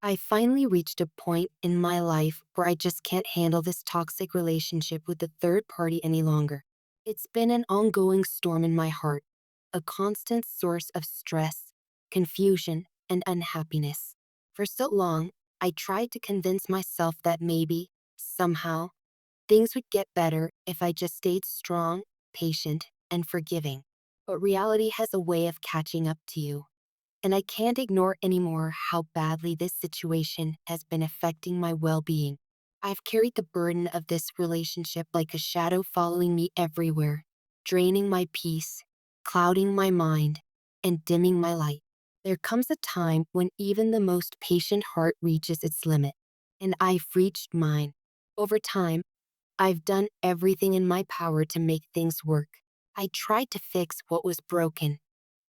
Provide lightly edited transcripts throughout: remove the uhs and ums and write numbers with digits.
I finally reached a point in my life where I just can't handle this toxic relationship with the third party any longer. It's been an ongoing storm in my heart, a constant source of stress, confusion, and unhappiness. For so long, I tried to convince myself that maybe, somehow, things would get better if I just stayed strong, patient, and forgiving. But reality has a way of catching up to you. And I can't ignore anymore how badly this situation has been affecting my well being. I've carried the burden of this relationship like a shadow following me everywhere, draining my peace, clouding my mind, and dimming my light. There comes a time when even the most patient heart reaches its limit, and I've reached mine. Over time, I've done everything in my power to make things work. I tried to fix what was broken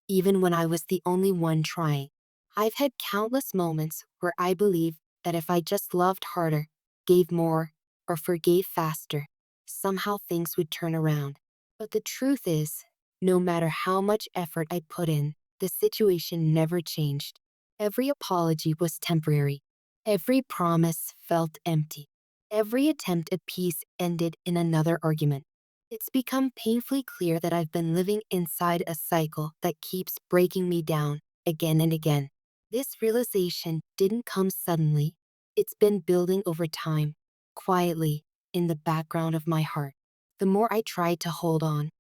even when I was the only one trying. I've had countless moments where I believed that if I just loved harder, gave more, or forgave faster, somehow things would turn around. But the truth is, no matter how much effort I put in, the situation never changed. Every apology was temporary. Every promise felt empty. Every attempt at peace ended in another argument. It's become painfully clear that I've been living inside a cycle that keeps breaking me down again and again. This realization didn't come suddenly. It's been building over time, quietly, in the background of my heart. The more I tried to hold on,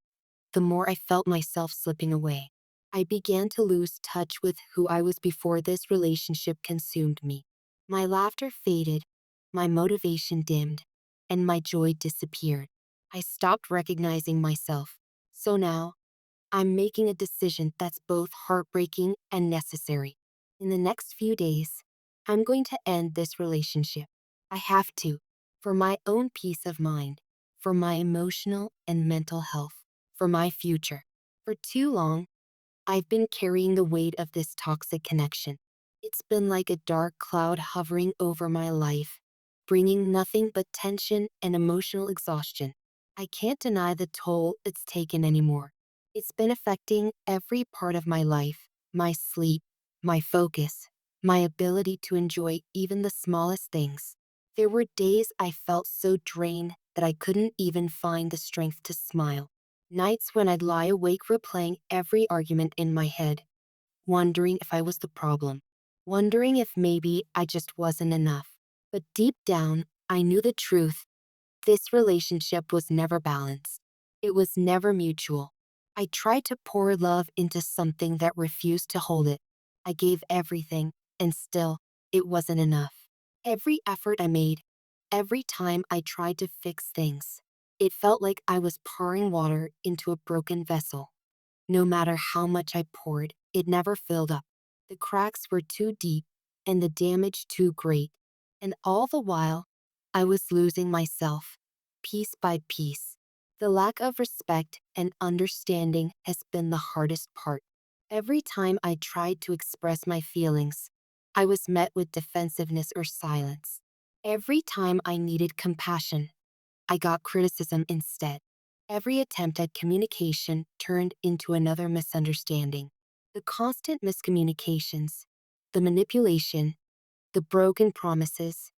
the more I felt myself slipping away. I began to lose touch with who I was before this relationship consumed me. My laughter faded, my motivation dimmed, and my joy disappeared. I stopped recognizing myself. So now, I'm making a decision that's both heartbreaking and necessary. In the next few days, I'm going to end this relationship. I have to, for my own peace of mind, for my emotional and mental health, for my future. For too long, I've been carrying the weight of this toxic connection. It's been like a dark cloud hovering over my life, bringing nothing but tension and emotional exhaustion. I can't deny the toll it's taken anymore. It's been affecting every part of my life, my sleep, my focus, my ability to enjoy even the smallest things. There were days I felt so drained that I couldn't even find the strength to smile. Nights when I'd lie awake replaying every argument in my head, wondering if I was the problem, wondering if maybe I just wasn't enough. But deep down, I knew the truth. This relationship was never balanced. It was never mutual. I tried to pour love into something that refused to hold it. I gave everything, and still, it wasn't enough. Every effort I made, every time I tried to fix things, it felt like I was pouring water into a broken vessel. No matter how much I poured, it never filled up. The cracks were too deep and the damage too great. And all the while, I was losing myself, piece by piece. The lack of respect and understanding has been the hardest part. Every time I tried to express my feelings, I was met with defensiveness or silence. Every time I needed compassion, I got criticism instead. Every attempt at communication turned into another misunderstanding. The constant miscommunications, the manipulation, the broken promises,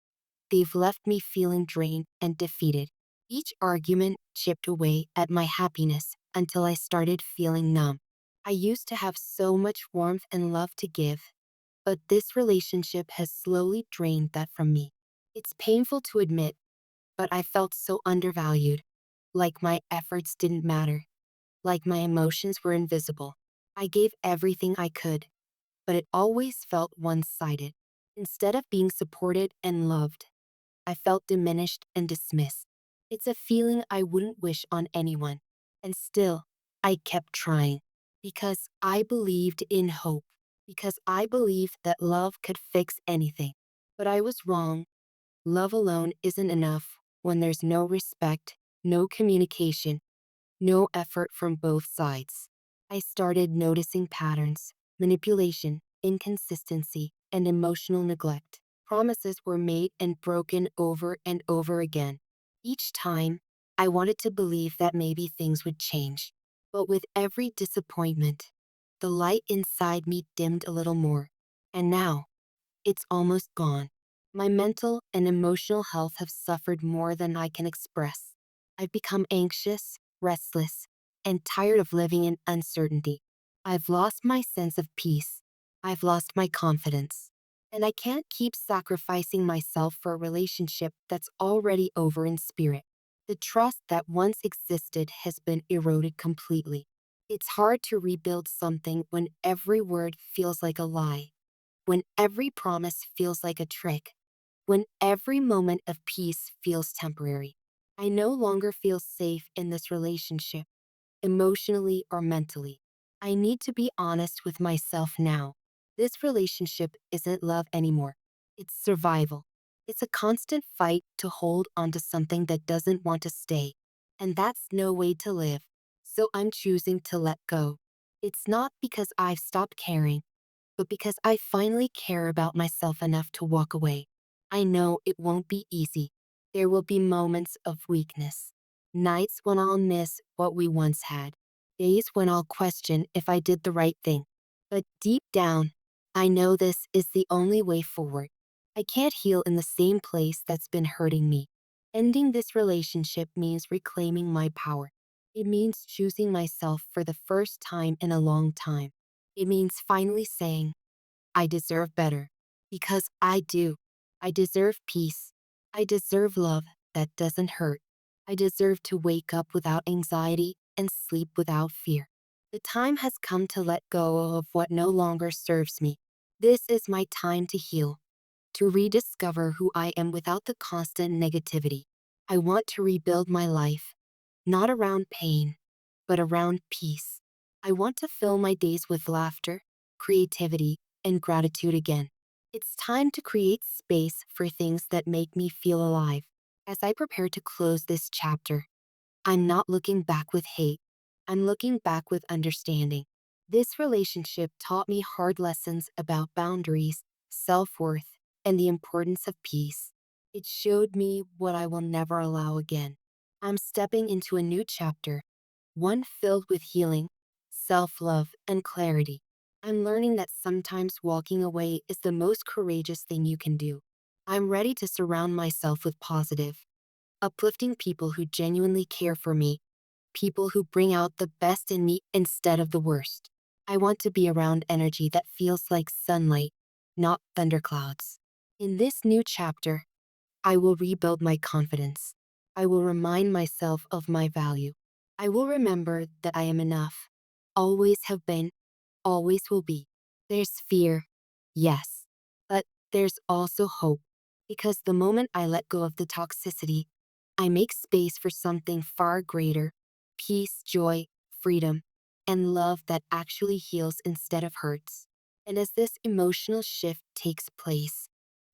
they've left me feeling drained and defeated. Each argument chipped away at my happiness until I started feeling numb. I used to have so much warmth and love to give, but this relationship has slowly drained that from me. It's painful to admit, but I felt so undervalued, like my efforts didn't matter, like my emotions were invisible. I gave everything I could, but it always felt one-sided. Instead of being supported and loved, I felt diminished and dismissed. It's a feeling I wouldn't wish on anyone. And still, I kept trying because I believed in hope, because I believed that love could fix anything. But I was wrong. Love alone isn't enough when there's no respect, no communication, no effort from both sides. I started noticing patterns, manipulation, inconsistency, and emotional neglect. Promises were made and broken over and over again. Each time, I wanted to believe that maybe things would change. But with every disappointment, the light inside me dimmed a little more. And now, it's almost gone. My mental and emotional health have suffered more than I can express. I've become anxious, restless, and tired of living in uncertainty. I've lost my sense of peace. I've lost my confidence. And I can't keep sacrificing myself for a relationship that's already over in spirit. The trust that once existed has been eroded completely. It's hard to rebuild something when every word feels like a lie, when every promise feels like a trick, when every moment of peace feels temporary. I no longer feel safe in this relationship, emotionally or mentally. I need to be honest with myself now. This relationship isn't love anymore. It's survival. It's a constant fight to hold onto something that doesn't want to stay. And that's no way to live. So I'm choosing to let go. It's not because I've stopped caring, but because I finally care about myself enough to walk away. I know it won't be easy. There will be moments of weakness, nights when I'll miss what we once had, days when I'll question if I did the right thing. But deep down, I know this is the only way forward. I can't heal in the same place that's been hurting me. Ending this relationship means reclaiming my power. It means choosing myself for the first time in a long time. It means finally saying, I deserve better. Because I do. I deserve peace. I deserve love that doesn't hurt. I deserve to wake up without anxiety and sleep without fear. The time has come to let go of what no longer serves me. This is my time to heal, to rediscover who I am without the constant negativity. I want to rebuild my life, not around pain, but around peace. I want to fill my days with laughter, creativity, and gratitude again. It's time to create space for things that make me feel alive. As I prepare to close this chapter, I'm not looking back with hate. I'm looking back with understanding. This relationship taught me hard lessons about boundaries, self-worth, and the importance of peace. It showed me what I will never allow again. I'm stepping into a new chapter, one filled with healing, self-love, and clarity. I'm learning that sometimes walking away is the most courageous thing you can do. I'm ready to surround myself with positive, uplifting people who genuinely care for me, people who bring out the best in me instead of the worst. I want to be around energy that feels like sunlight, not thunderclouds. In this new chapter, I will rebuild my confidence. I will remind myself of my value. I will remember that I am enough, always have been, always will be. There's fear, yes, but there's also hope. Because the moment I let go of the toxicity, I make space for something far greater: peace, joy, freedom, and love that actually heals instead of hurts. And as this emotional shift takes place,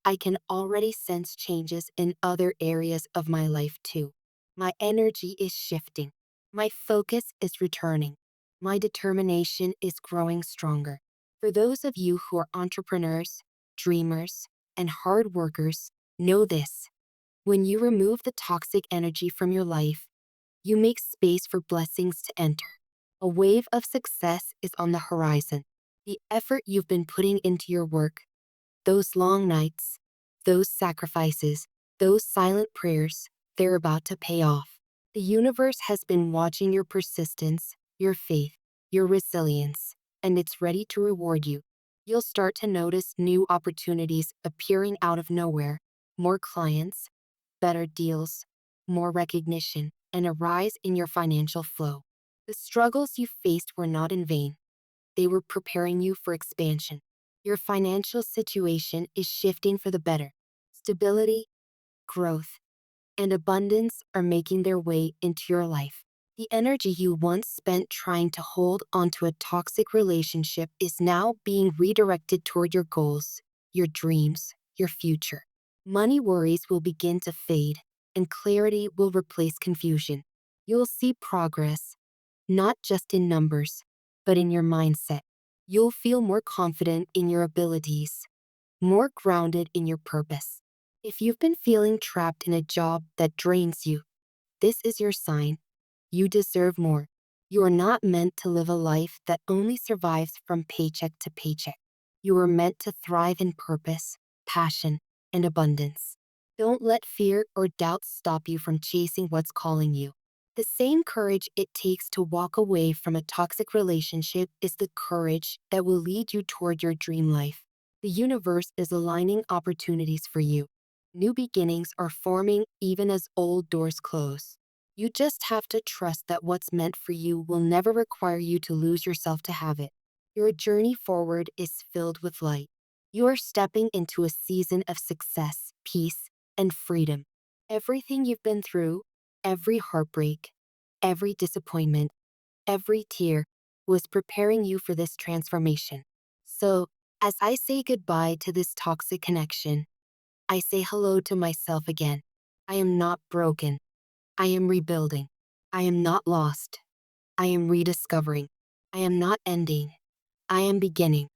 I can already sense changes in other areas of my life too. My energy is shifting. My focus is returning. My determination is growing stronger. For those of you who are entrepreneurs, dreamers, and hard workers, know this: when you remove the toxic energy from your life, you make space for blessings to enter. A wave of success is on the horizon. The effort you've been putting into your work, those long nights, those sacrifices, those silent prayers, they're about to pay off. The universe has been watching your persistence, your faith, your resilience, and it's ready to reward you. You'll start to notice new opportunities appearing out of nowhere: more clients, better deals, more recognition, and a rise in your financial flow. The struggles you faced were not in vain. They were preparing you for expansion. Your financial situation is shifting for the better. Stability, growth, and abundance are making their way into your life. The energy you once spent trying to hold onto a toxic relationship is now being redirected toward your goals, your dreams, your future. Money worries will begin to fade, and clarity will replace confusion. You'll see progress, not just in numbers, but in your mindset. You'll feel more confident in your abilities, more grounded in your purpose. If you've been feeling trapped in a job that drains you, this is your sign. You deserve more. You are not meant to live a life that only survives from paycheck to paycheck. You are meant to thrive in purpose, passion, and abundance. Don't let fear or doubt stop you from chasing what's calling you. The same courage it takes to walk away from a toxic relationship is the courage that will lead you toward your dream life. The universe is aligning opportunities for you. New beginnings are forming even as old doors close. You just have to trust that what's meant for you will never require you to lose yourself to have it. Your journey forward is filled with light. You are stepping into a season of success, peace, and freedom. Everything you've been through, every heartbreak, every disappointment, every tear was preparing you for this transformation. So, as I say goodbye to this toxic connection, I say hello to myself again. I am not broken. I am rebuilding. I am not lost. I am rediscovering. I am not ending. I am beginning.